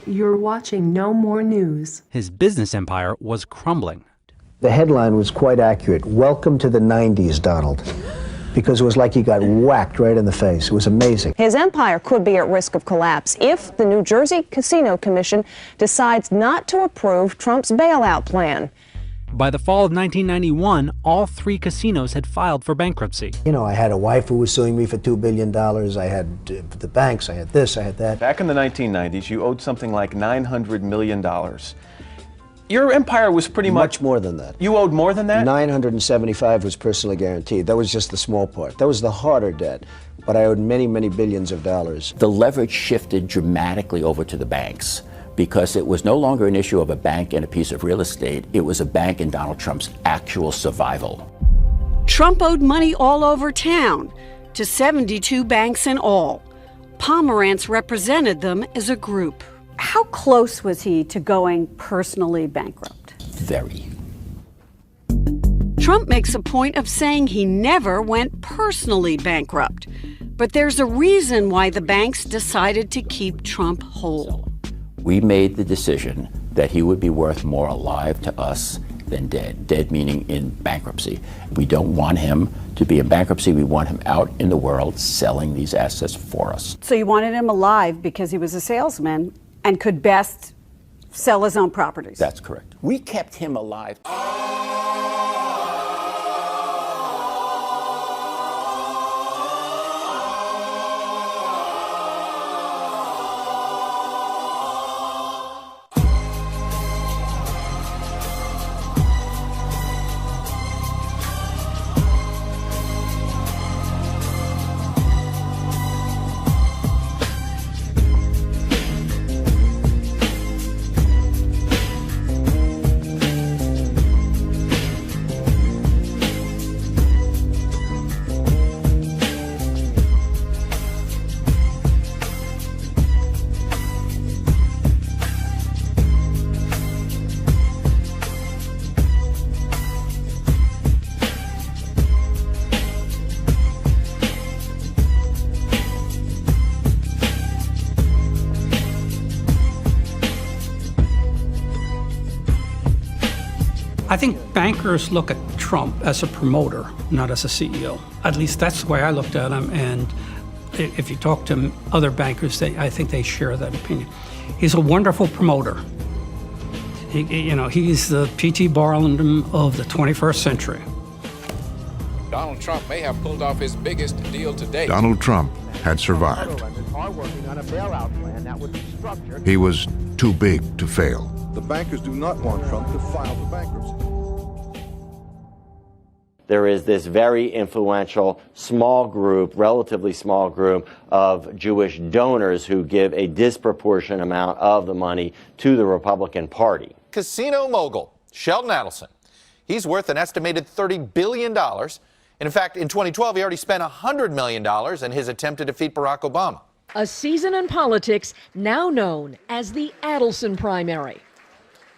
You're watching No More News. His business empire was crumbling. The headline was quite accurate. Welcome to the 90s, Donald. Because it was like he got whacked right in the face. It was amazing. His empire could be at risk of collapse if the New Jersey Casino Commission decides not to approve Trump's bailout plan. By the fall of 1991, all 3 casinos had filed for bankruptcy. You know, I had a wife who was suing me for $2 billion. I had the banks, I had this, I had that. Back in the 1990s, you owed something like $900 million. Your empire was pretty much more than that. You owed more than that? 975 was personally guaranteed. That was just the small part. That was the harder debt. But I owed many, many billions of dollars. The leverage shifted dramatically over to the banks because it was no longer an issue of a bank and a piece of real estate. It was a bank and Donald Trump's actual survival. Trump owed money all over town to 72 banks in all. Pomerantz represented them as a group. How close was he to going personally bankrupt? Very. Trump makes a point of saying he never went personally bankrupt. But there's a reason why the banks decided to keep Trump whole. We made the decision that he would be worth more alive to us than dead. Dead meaning in bankruptcy. We don't want him to be in bankruptcy. We want him out in the world selling these assets for us. So you wanted him alive because he was a salesman and could best sell his own properties. That's correct. We kept him alive. I think bankers look at Trump as a promoter, not as a CEO. At least that's the way I looked at him, and if you talk to other bankers, I think they share that opinion. He's a wonderful promoter. He's the P.T. Barnum of the 21st century. Donald Trump may have pulled off his biggest deal to date. Donald Trump had survived. He was too big to fail. The bankers do not want Trump to file for bankruptcy. There is this very influential small group, relatively small group of Jewish donors who give a disproportionate amount of the money to the Republican Party. Casino mogul Sheldon Adelson. He's worth an estimated $30 billion. And in fact, in 2012, he already spent $100 million in his attempt to defeat Barack Obama. A season in politics now known as the Adelson primary.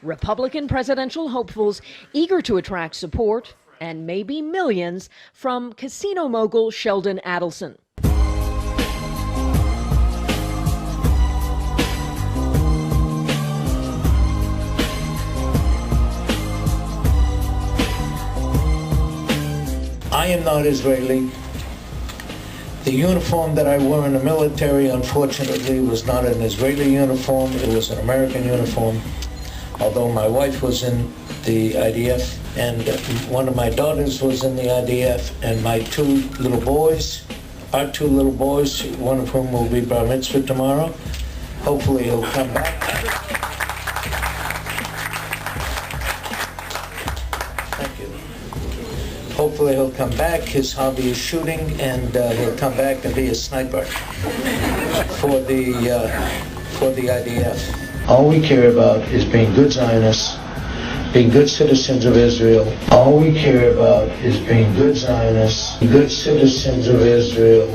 Republican presidential hopefuls eager to attract support and maybe millions from casino mogul Sheldon Adelson. I am not Israeli. The uniform that I wore in the military, unfortunately, was not an Israeli uniform. It was an American uniform. Although my wife was in the IDF, and one of my daughters was in the IDF, and my our two little boys, one of whom will be bar mitzvah tomorrow. Hopefully he'll come back. Thank you. Hopefully he'll come back. His hobby is shooting, and he'll come back and be a sniper for the IDF. All we care about is being good Zionists, being good citizens of Israel. All we care about is being good Zionists, good citizens of Israel.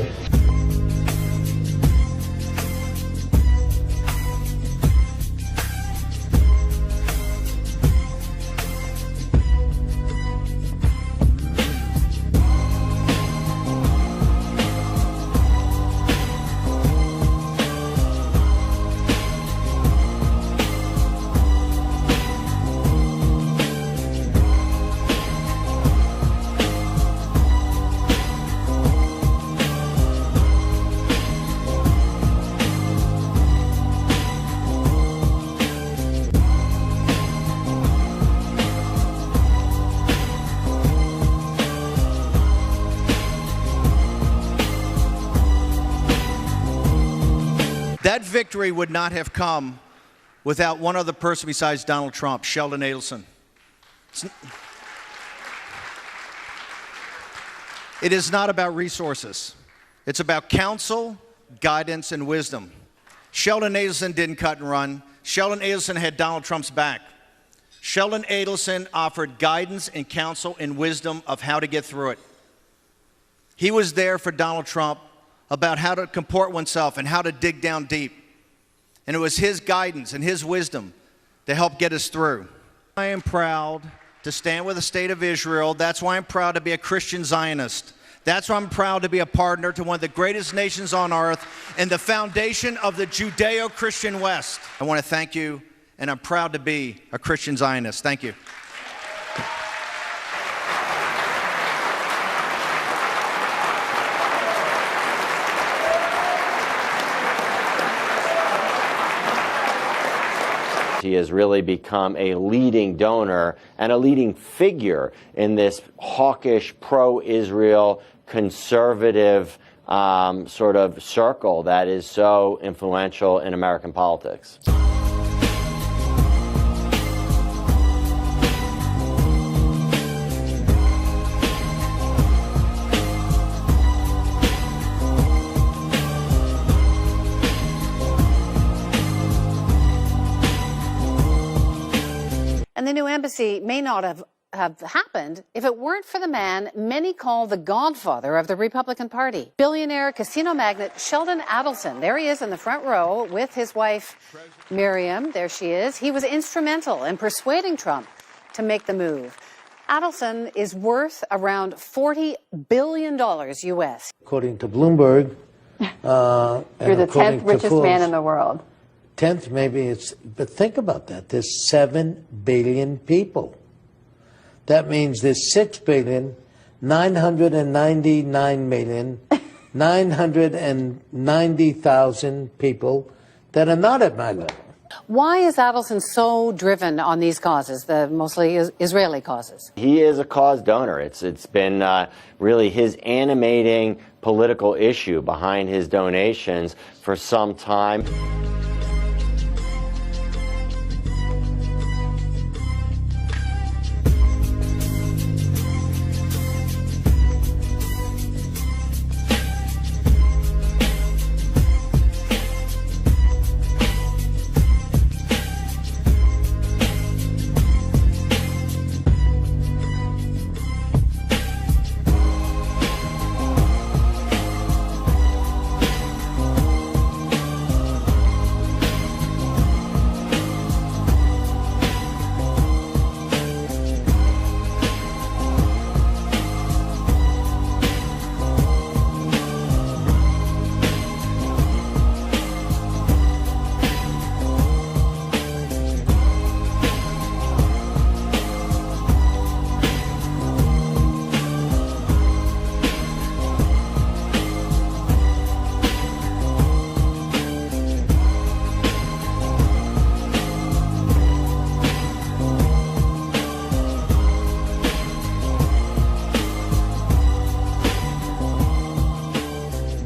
That victory would not have come without one other person besides Donald Trump, Sheldon Adelson. It is not about resources. It's about counsel, guidance, and wisdom. Sheldon Adelson didn't cut and run. Sheldon Adelson had Donald Trump's back. Sheldon Adelson offered guidance and counsel and wisdom of how to get through it. He was there for Donald Trump about how to comport oneself and how to dig down deep. And it was his guidance and his wisdom to help get us through. I am proud to stand with the state of Israel. That's why I'm proud to be a Christian Zionist. That's why I'm proud to be a partner to one of the greatest nations on earth and the foundation of the Judeo-Christian West. I want to thank you, and I'm proud to be a Christian Zionist. Thank you. He has really become a leading donor and a leading figure in this hawkish, pro-Israel, conservative sort of circle that is so influential in American politics. And the new embassy may not have happened if it weren't for the man many call the godfather of the Republican Party. Billionaire casino magnate Sheldon Adelson. There he is in the front row with his wife, Miriam. There she is. He was instrumental in persuading Trump to make the move. Adelson is worth around $40 billion U.S. According to Bloomberg. You're the 10th richest man in the world. 10th, maybe it's, but think about that. There's 7 billion people. That means there's 6,999,990,000 people that are not at my level. Why is Adelson so driven on these causes, the mostly Israeli causes? He is a cause donor. It's been really his animating political issue behind his donations for some time.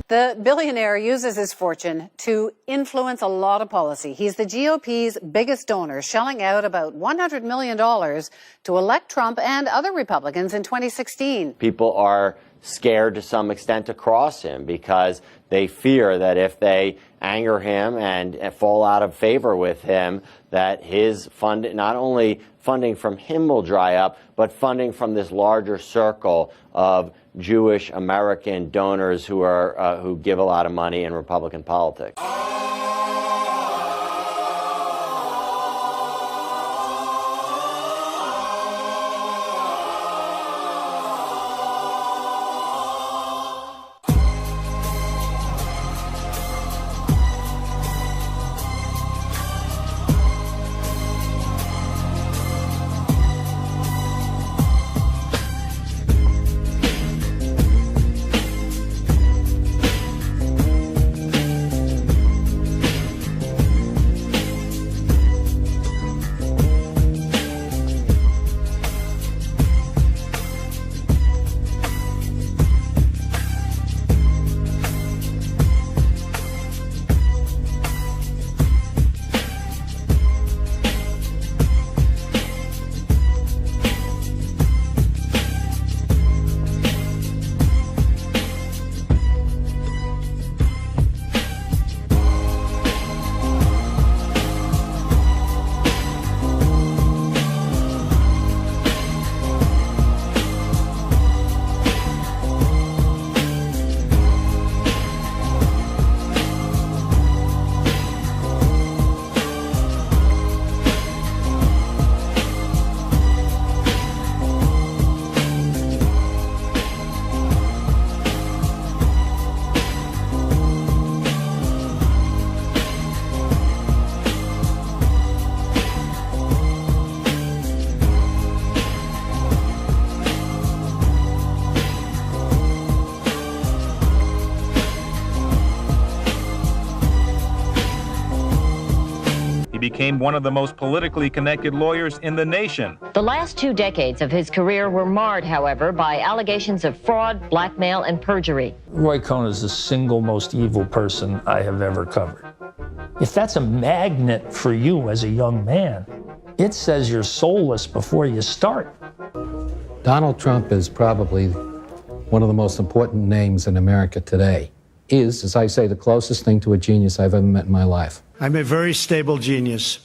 The billionaire uses his fortune to influence a lot of policy. He's the GOP's biggest donor, shelling out about $100 million to elect Trump and other Republicans in 2016. People are scared to some extent to cross him because they fear that if they anger him and fall out of favor with him, that his not only funding from him will dry up, but funding from this larger circle of Jewish American donors who give a lot of money in Republican politics. became one of the most politically connected lawyers in the nation. The last 2 decades of his career were marred, however, by allegations of fraud, blackmail, and perjury. Roy Cohn is the single most evil person I have ever covered. If that's a magnet for you as a young man, it says you're soulless before you start. Donald Trump is probably one of the most important names in America today. Is, as I say, the closest thing to a genius I've ever met in my life. I'm a very stable genius.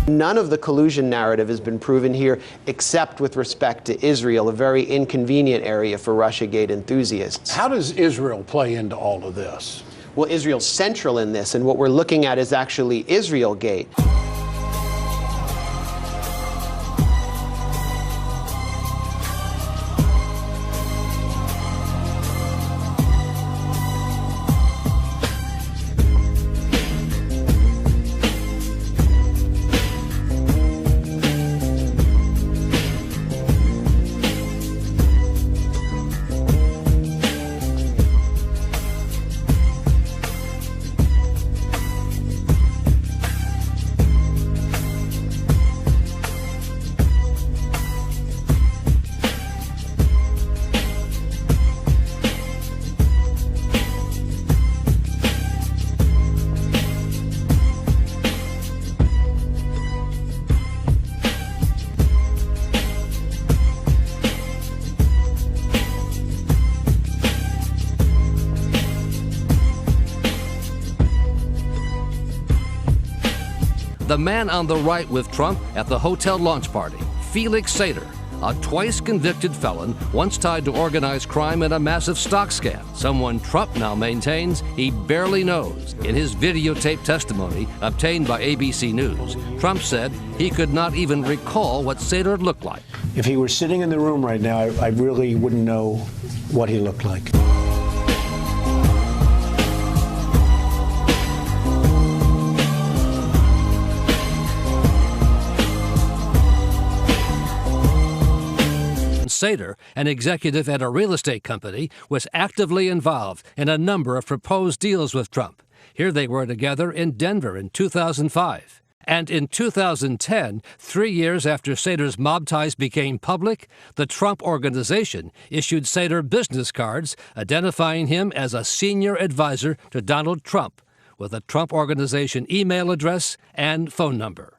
None of the collusion narrative has been proven here except with respect to Israel, a very inconvenient area for Russiagate enthusiasts. How does Israel play into all of this? Well, Israel's central in this, and what we're looking at is actually Israelgate. The man on the right with Trump at the hotel launch party, Felix Sater, a twice convicted felon once tied to organized crime in a massive stock scam, someone Trump now maintains he barely knows. In his videotaped testimony obtained by ABC News, Trump said he could not even recall what Sater looked like. If he were sitting in the room right now, I really wouldn't know what he looked like. Sater, an executive at a real estate company, was actively involved in a number of proposed deals with Trump. Here they were together in Denver in 2005. And in 2010, 3 years after Sater's mob ties became public, the Trump Organization issued Sater business cards identifying him as a senior advisor to Donald Trump, with a Trump Organization email address and phone number.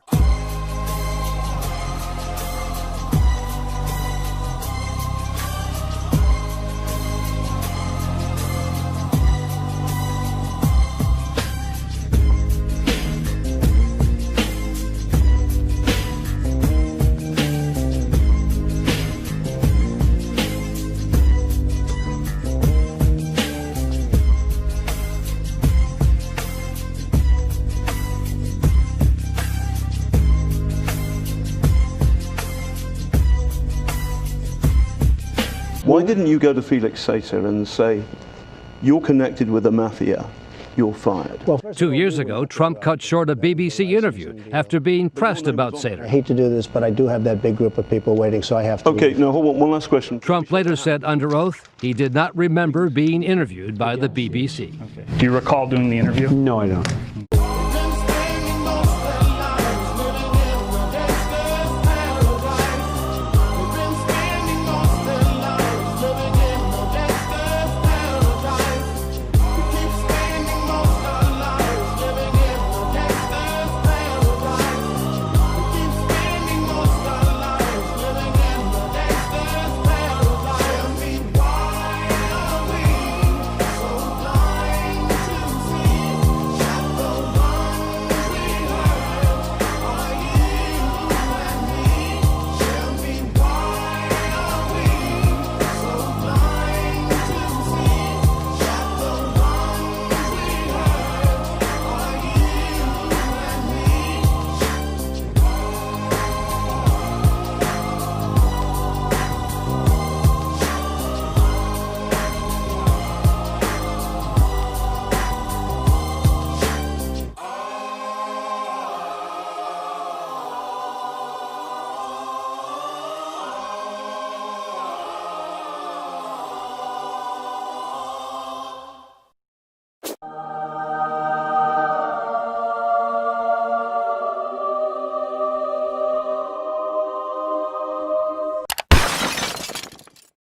Why didn't you go to Felix Sater and say, you're connected with the mafia, you're fired? 2 years ago, Trump cut short a BBC interview after being pressed about Sater. I hate to do this, but I do have that big group of people waiting, so I have to. Okay, now hold on, one last question. Trump later said under oath he did not remember being interviewed by the BBC. Do you recall doing the interview? No, I don't.